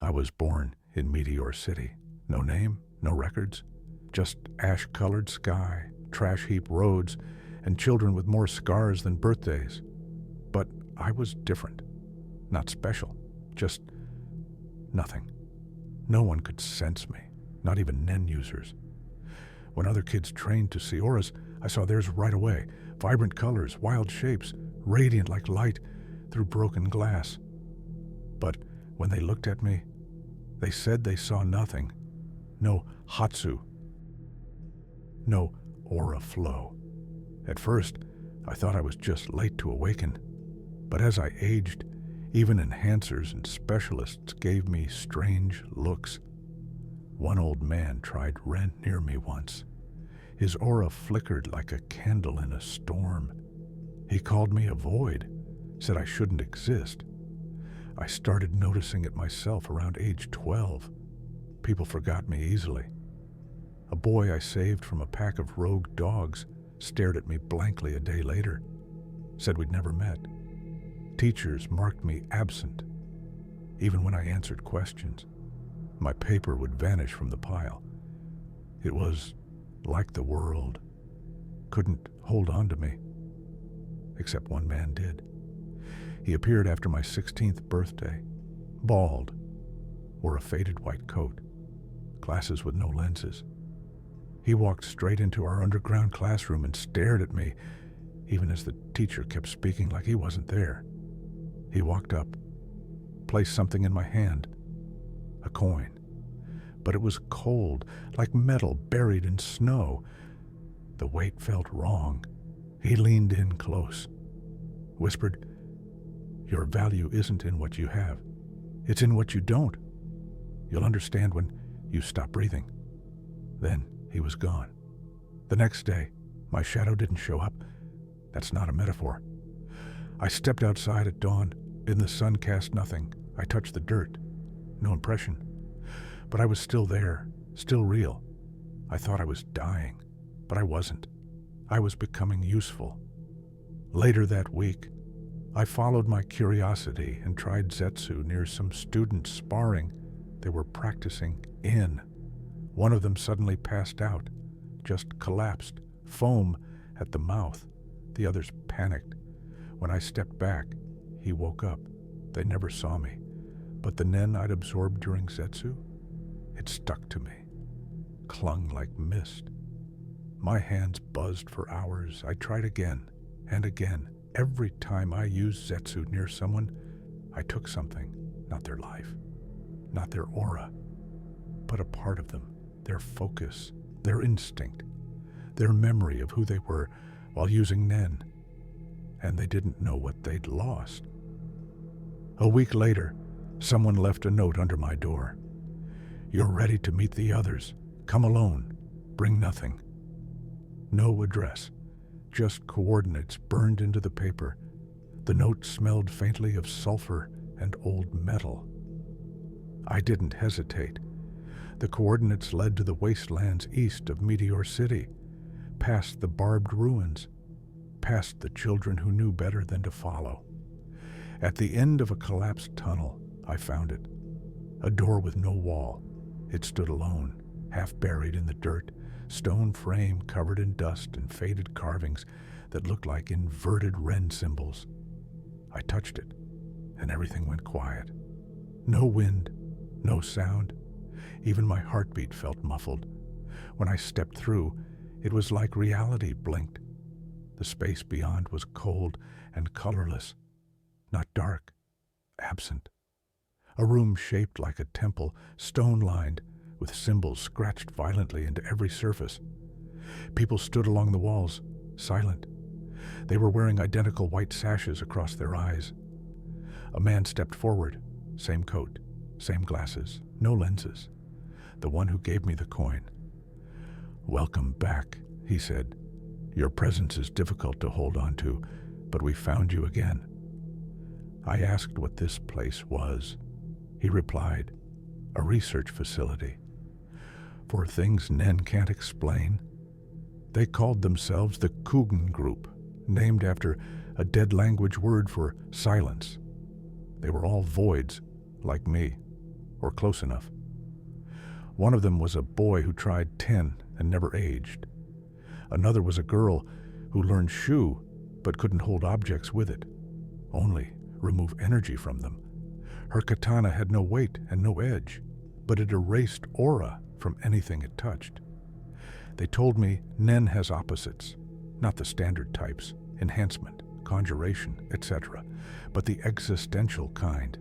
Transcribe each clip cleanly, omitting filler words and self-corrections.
I was born in Meteor City. No name, no records, just ash-colored sky, trash heap roads, and children with more scars than birthdays. But I was different. Not special. Just nothing. No one could sense me, not even Nen users. When other kids trained to see auras, I saw theirs right away. Vibrant colors, wild shapes, radiant like light through broken glass. But when they looked at me, they said they saw nothing. No Hatsu. No aura flow. At first, I thought I was just late to awaken. But as I aged, even enhancers and specialists gave me strange looks. One old man tried Ren near me once. His aura flickered like a candle in a storm. He called me a void, said I shouldn't exist. I started noticing it myself around age 12. People forgot me easily. A boy I saved from a pack of rogue dogs stared at me blankly a day later, said we'd never met. Teachers marked me absent. Even when I answered questions, my paper would vanish from the pile. It was like the world couldn't hold on to me. Except one man did. He appeared after my 16th birthday, bald, wore a faded white coat, glasses with no lenses. He walked straight into our underground classroom and stared at me, even as the teacher kept speaking like he wasn't there. He walked up, placed something in my hand, a coin. But it was cold, like metal buried in snow. The weight felt wrong. He leaned in close, whispered, "Your value isn't in what you have. It's in what you don't. You'll understand when you stop breathing." Then he was gone. The next day, my shadow didn't show up. That's not a metaphor. I stepped outside at dawn. In the sun cast nothing. I touched the dirt. No impression. But I was still there, still real. I thought I was dying, but I wasn't. I was becoming useful. Later that week, I followed my curiosity and tried Zetsu near some students sparring they were practicing in. One of them suddenly passed out, just collapsed, foam at the mouth. The others panicked. When I stepped back, he woke up. They never saw me, but the Nen I'd absorbed during Zetsu, it stuck to me, clung like mist. My hands buzzed for hours. I tried again and again. Every time I used Zetsu near someone, I took something, not their life, not their aura, but a part of them, their focus, their instinct, their memory of who they were while using Nen. And they didn't know what they'd lost. A week later, someone left a note under my door. "You're ready to meet the others. Come alone. Bring nothing." No address, just coordinates burned into the paper. The note smelled faintly of sulfur and old metal. I didn't hesitate. The coordinates led to the wastelands east of Meteor City, past the barbed ruins, past the children who knew better than to follow. At the end of a collapsed tunnel, I found it. A door with no wall. It stood alone, half buried in the dirt, stone frame covered in dust and faded carvings that looked like inverted Ren symbols. I touched it, and everything went quiet. No wind, no sound. Even my heartbeat felt muffled. When I stepped through, it was like reality blinked. The space beyond was cold and colorless, not dark, absent. A room shaped like a temple, stone-lined, with symbols scratched violently into every surface. People stood along the walls, silent. They were wearing identical white sashes across their eyes. A man stepped forward, same coat, same glasses, no lenses. The one who gave me the coin. "Welcome back," he said. "Your presence is difficult to hold on to, but we found you again." I asked what this place was. He replied, "A research facility. For things Nen can't explain." They called themselves the Coogan Group, named after a dead language word for silence. They were all voids, like me. or close enough. One of them was a boy who tried 10 and never aged. Another was a girl who learned Shu but couldn't hold objects with it, only remove energy from them. Her katana had no weight and no edge, but it erased aura from anything it touched. They told me Nen has opposites, not the standard types, enhancement, conjuration, etc., but the existential kind.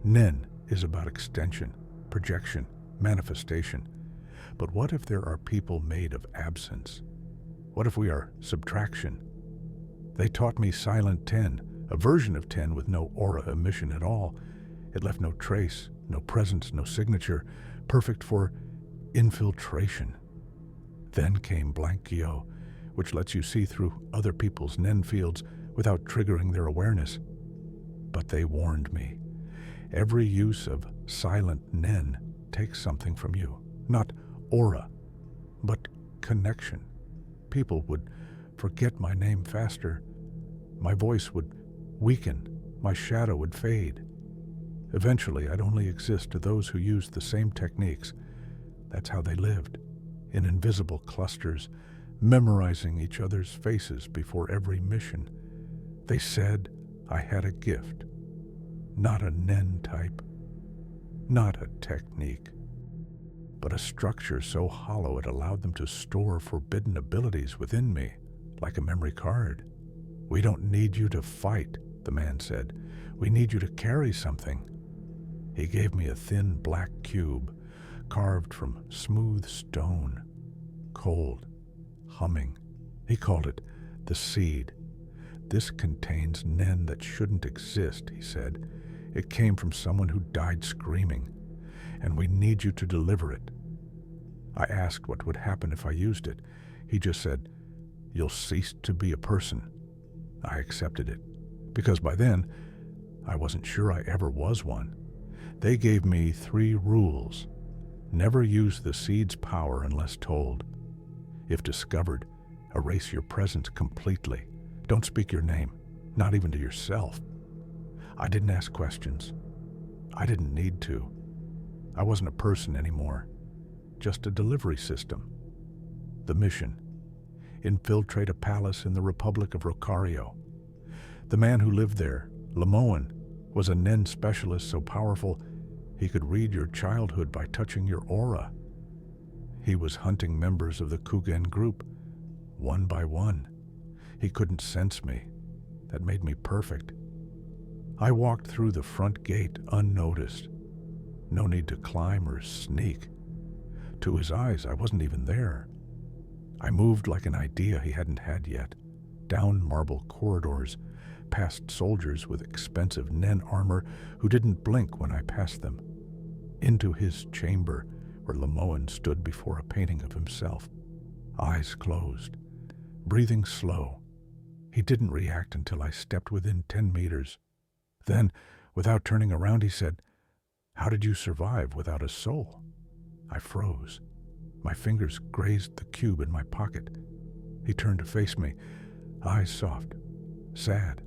Nen is about extension, projection, manifestation. But what if there are people made of absence? What if we are subtraction? They taught me Silent 10, a version of 10 with no aura emission at all. It left no trace, no presence, no signature, perfect for infiltration. Then came Blank Gyo, which lets you see through other people's Nen fields without triggering their awareness. But they warned me. Every use of Silent Nen takes something from you. Not aura, but connection. People would forget my name faster. My voice would weaken. My shadow would fade. Eventually, I'd only exist to those who used the same techniques. That's how they lived, in invisible clusters, memorizing each other's faces before every mission. They said I had a gift, not a Nen type, not a technique, but a structure so hollow it allowed them to store forbidden abilities within me, like a memory card. "We don't need you to fight," the man said. "We need you to carry something." He gave me a thin black cube, carved from smooth stone, cold, humming. He called it the seed. "This contains Nen that shouldn't exist," he said. "It came from someone who died screaming, and we need you to deliver it." I asked what would happen if I used it. He just said, "You'll cease to be a person." I accepted it, because by then, I wasn't sure I ever was one. They gave me 3 rules. Never use the seed's power unless told. If discovered, erase your presence completely. Don't speak your name, not even to yourself. I didn't ask questions. I didn't need to. I wasn't a person anymore, just a delivery system. The mission: infiltrate a palace in the Republic of Rocario. The man who lived there, Lemoen, was a Nen specialist so powerful he could read your childhood by touching your aura. He was hunting members of the Kugen group, one by one. He couldn't sense me. That made me perfect. I walked through the front gate unnoticed. No need to climb or sneak. To his eyes, I wasn't even there. I moved like an idea he hadn't had yet, down marble corridors, past soldiers with expensive Nen armor who didn't blink when I passed them, into his chamber where Lemoen stood before a painting of himself, eyes closed, breathing slow. He didn't react until I stepped within 10 meters. Then, without turning around, he said, "How did you survive without a soul?" I froze. My fingers grazed the cube in my pocket. He turned to face me, eyes soft, sad.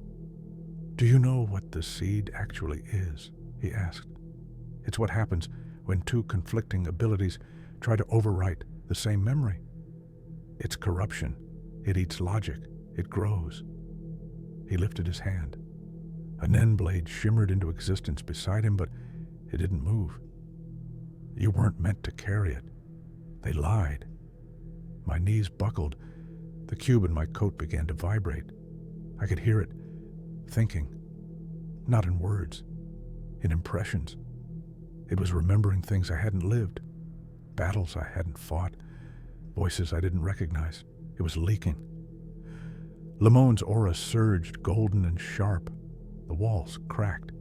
"Do you know what the seed actually is?" he asked. "It's what happens when 2 conflicting abilities try to overwrite the same memory. It's corruption. It eats logic. It grows." He lifted his hand. A Nen blade shimmered into existence beside him, but it didn't move. "You weren't meant to carry it. They lied." My knees buckled. The cube in my coat began to vibrate. I could hear it, thinking, not in words, in impressions. It was remembering things I hadn't lived, battles I hadn't fought, voices I didn't recognize. It was leaking. Lemoen's aura surged, golden and sharp. The walls cracked.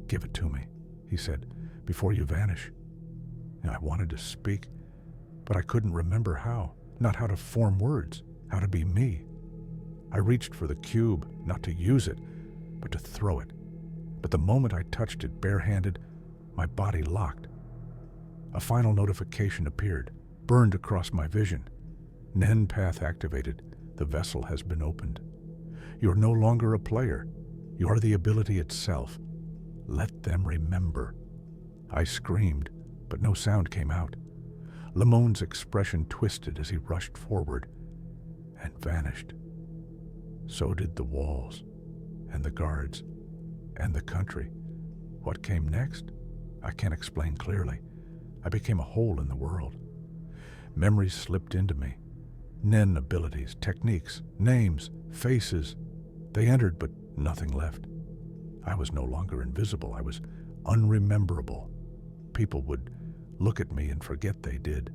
"Give it to me," he said, "before you vanish." I wanted to speak, but I couldn't remember how, not how to form words, how to be me. I reached for the cube, not to use it, but to throw it. But the moment I touched it barehanded, my body locked. A final notification appeared, burned across my vision. Nen path activated. The vessel has been opened. You're no longer a player. You are the ability itself. Let them remember. I screamed, but no sound came out. Lamone's expression twisted as he rushed forward and vanished. So did the walls, and the guards, and the country. What came next? I can't explain clearly. I became a hole in the world. Memories slipped into me. Nen abilities, techniques, names, faces. They entered, but nothing left. I was no longer invisible. I was unrememberable. People would look at me and forget they did.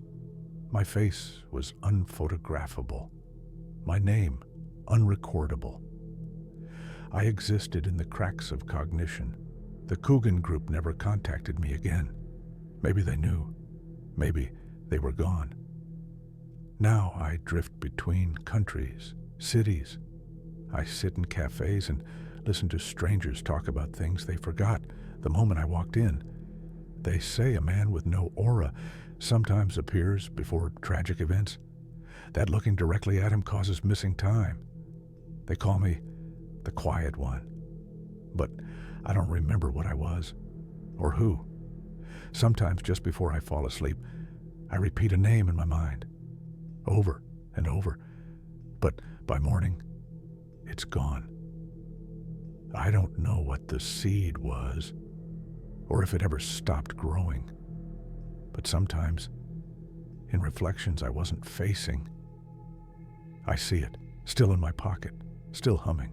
My face was unphotographable. My name unrecordable. I existed in the cracks of cognition. The Coogan group never contacted me again. Maybe they knew. Maybe they were gone. Now I drift between countries, cities. I sit in cafes and listen to strangers talk about things they forgot the moment I walked in. They say a man with no aura sometimes appears before tragic events. That looking directly at him causes missing time. They call me the quiet one. But I don't remember what I was or who. Sometimes just before I fall asleep, I repeat a name in my mind, over and over. But by morning, it's gone. I don't know what the seed was, or if it ever stopped growing. But sometimes, in reflections I wasn't facing, I see it, still in my pocket, still humming.